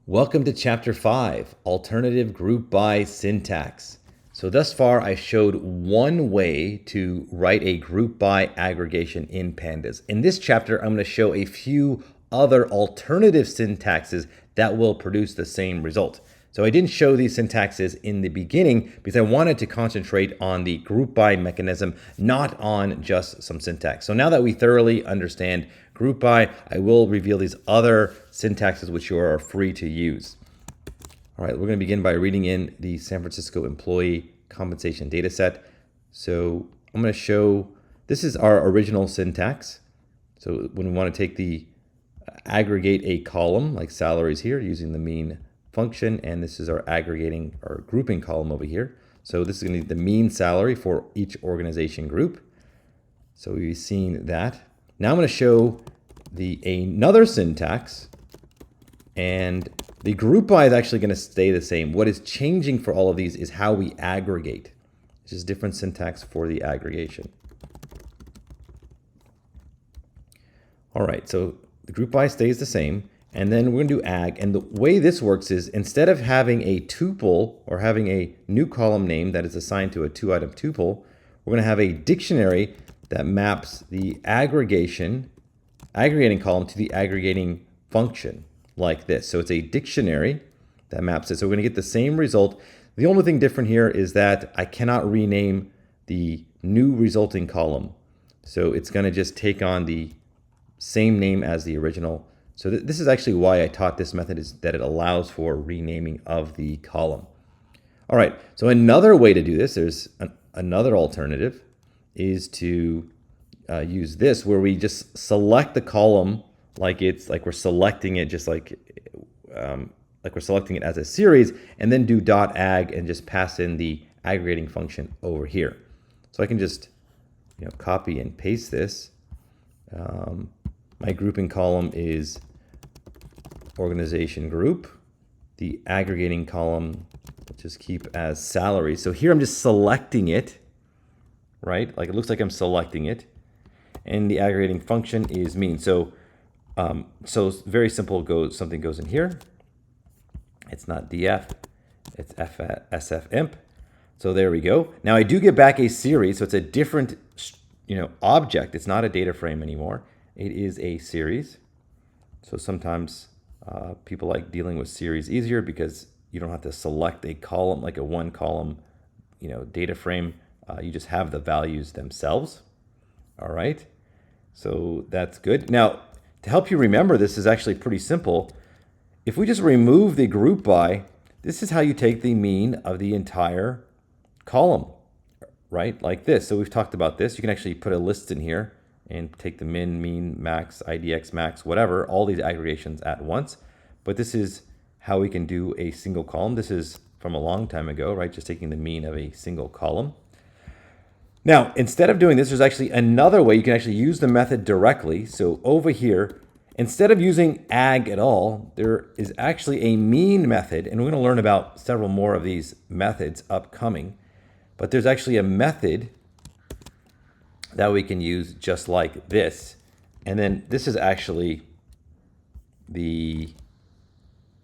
Welcome to Chapter 5, Alternative Group By Syntax. So thus far, I showed one way to write a group by aggregation in Pandas. In this chapter, I'm going to show a few other alternative syntaxes that will produce the same result. So I didn't show these syntaxes in the beginning because I wanted to concentrate on the group by mechanism, not on just some syntax. So now that we thoroughly understand group by, I will reveal these other syntaxes which you are free to use. All right, we're going to begin by reading in the San Francisco employee compensation data set. So I'm going to show, this is our original syntax. So when we want to take the aggregate a column like salaries here using the mean function, and this is our aggregating or grouping column over here. So this is going to be the mean salary for each organization group. So we've seen that. Now I'm going to show another syntax, and the group by is actually going to stay the same. What is changing for all of these is how we aggregate. It's just different syntax for the aggregation. All right, so the group by stays the same, and then we're going to do ag. And the way this works is instead of having a tuple or having a new column name that is assigned to a two-item tuple, we're going to have a dictionary that maps the aggregating column to the aggregating function like this. So it's a dictionary that maps it. So we're going to get the same result. The only thing different here is that I cannot rename the new resulting column. So it's going to just take on the same name as the original. So this is actually why I taught this method, is that it allows for renaming of the column. All right, so another way to do this, there's another alternative, is to use this where we just select the column like we're selecting it just like we're selecting it as a series, and then do .ag and just pass in the aggregating function over here. So I can just copy and paste this. My grouping column is organization group. The aggregating column, we'll just keep as salary. So here I'm just selecting it, right? Like it looks like I'm selecting it. And the aggregating function is mean. So very simple, something goes in here. It's not df, it's sfimp. So there we go. Now I do get back a series, so it's a different object. It's not a data frame anymore. It is a series. So sometimes people like dealing with series easier because you don't have to select a column, like a one column data frame. You just have the values themselves. All right, so that's good. Now, to help you remember, this is actually pretty simple. If we just remove the group by, this is how you take the mean of the entire column, right? Like this. So we've talked about this. You can actually put a list in here and take the min, mean, max, IDX, max, whatever, all these aggregations at once. But this is how we can do a single column. This is from a long time ago, right? Just taking the mean of a single column. Now, instead of doing this, there's actually another way you can actually use the method directly. So over here, instead of using ag at all, there is actually a mean method, and we're going to learn about several more of these methods upcoming. But there's actually a method that we can use just like this. And then this is actually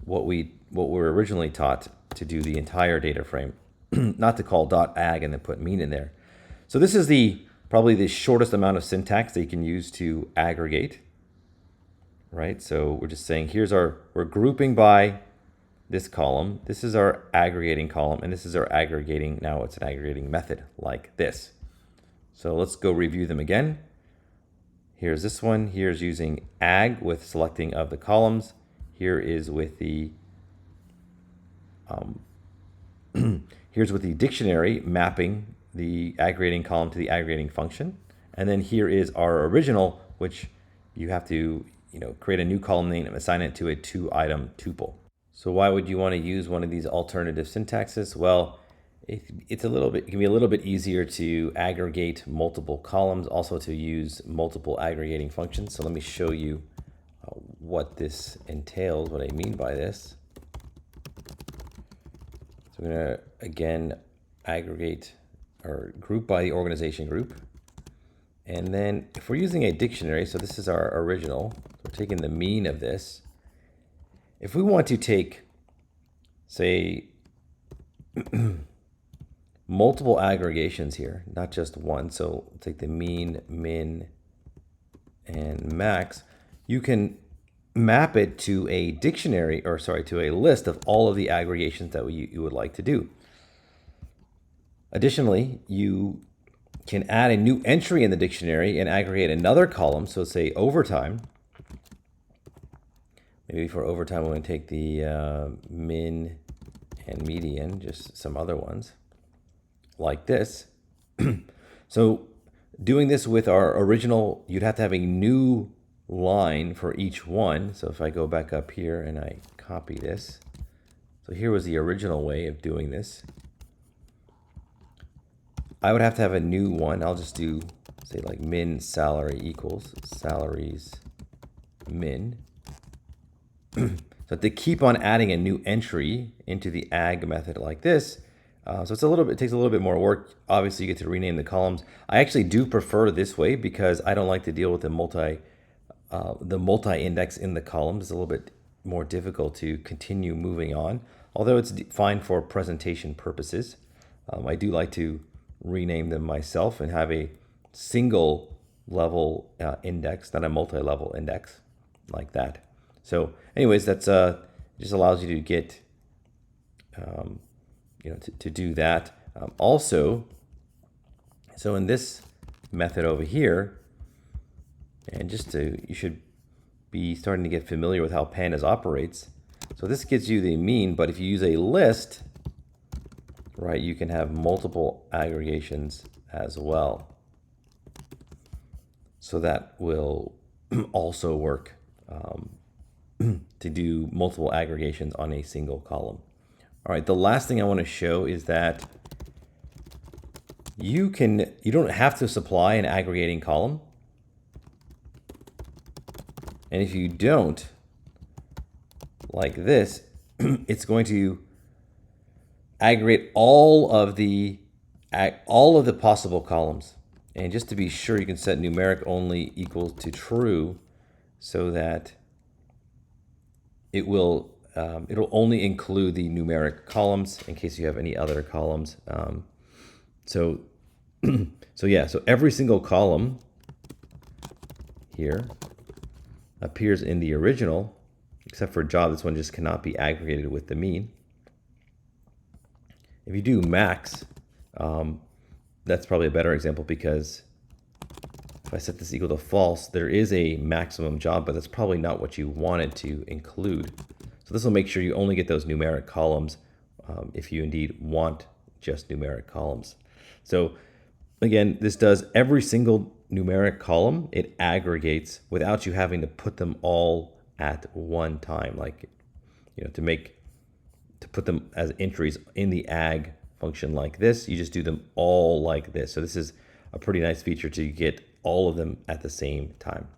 what we were originally taught to do the entire data frame, not to call .ag and then put mean in there. So this is probably the shortest amount of syntax that you can use to aggregate, right? So we're just saying we're grouping by this column. This is our aggregating column, and this is our aggregating. Now it's an aggregating method like this. So let's go review them again. Here's this one. Here's using ag with selecting of the columns. Here is with the here's with the dictionary mapping the aggregating column to the aggregating function. And then here is our original, which you have to create a new column name and assign it to a two-item tuple. So why would you want to use one of these alternative syntaxes? Well, it can be a little bit easier to aggregate multiple columns, also to use multiple aggregating functions. So let me show you what this entails, what I mean by this. So I'm going to, again, aggregate or group by the organization group. And then if we're using a dictionary, so this is our original, we're taking the mean of this. If we want to take, say, multiple aggregations here, not just one, so take the mean, min, and max, you can map it to a dictionary, or sorry, to a list of all of the aggregations that you would like to do. Additionally, you can add a new entry in the dictionary and aggregate another column. So say overtime. Maybe for overtime, we're going to take the min and median, just some other ones like this. So doing this with our original, you'd have to have a new line for each one. So if I go back up here and I copy this, so here was the original way of doing this. I would have to have a new one. I'll just do, say, like min salary equals salaries min. So to keep on adding a new entry into the ag method like this, so it's it takes a little bit more work. Obviously, you get to rename the columns. I actually do prefer this way because I don't like to deal with the multi-index in the columns. It's a little bit more difficult to continue moving on, although it's fine for presentation purposes. I do like to rename them myself and have a single level index, not a multi-level index like that. So anyways, that's just allows you to get, to do that. Also, so in this method over here, and you should be starting to get familiar with how pandas operates. So this gives you the mean, but if you use a list, right, you can have multiple aggregations as well. So that will also work to do multiple aggregations on a single column. All right, the last thing I want to show is that you don't have to supply an aggregating column. And if you don't, like this, it's going to aggregate all of the possible columns. And just to be sure, you can set numeric only equals to true, so that it'll only include the numeric columns in case you have any other columns. So every single column here appears in the original, except for job. This one just cannot be aggregated with the mean. If you do max, that's probably a better example, because if I set this equal to false, there is a maximum job, but that's probably not what you wanted to include. So this will make sure you only get those numeric columns if you indeed want just numeric columns. So again, this does every single numeric column. It aggregates without you having to put them all at one time, like to put them as entries in the ag function like this. You just do them all like this. So this is a pretty nice feature to get all of them at the same time.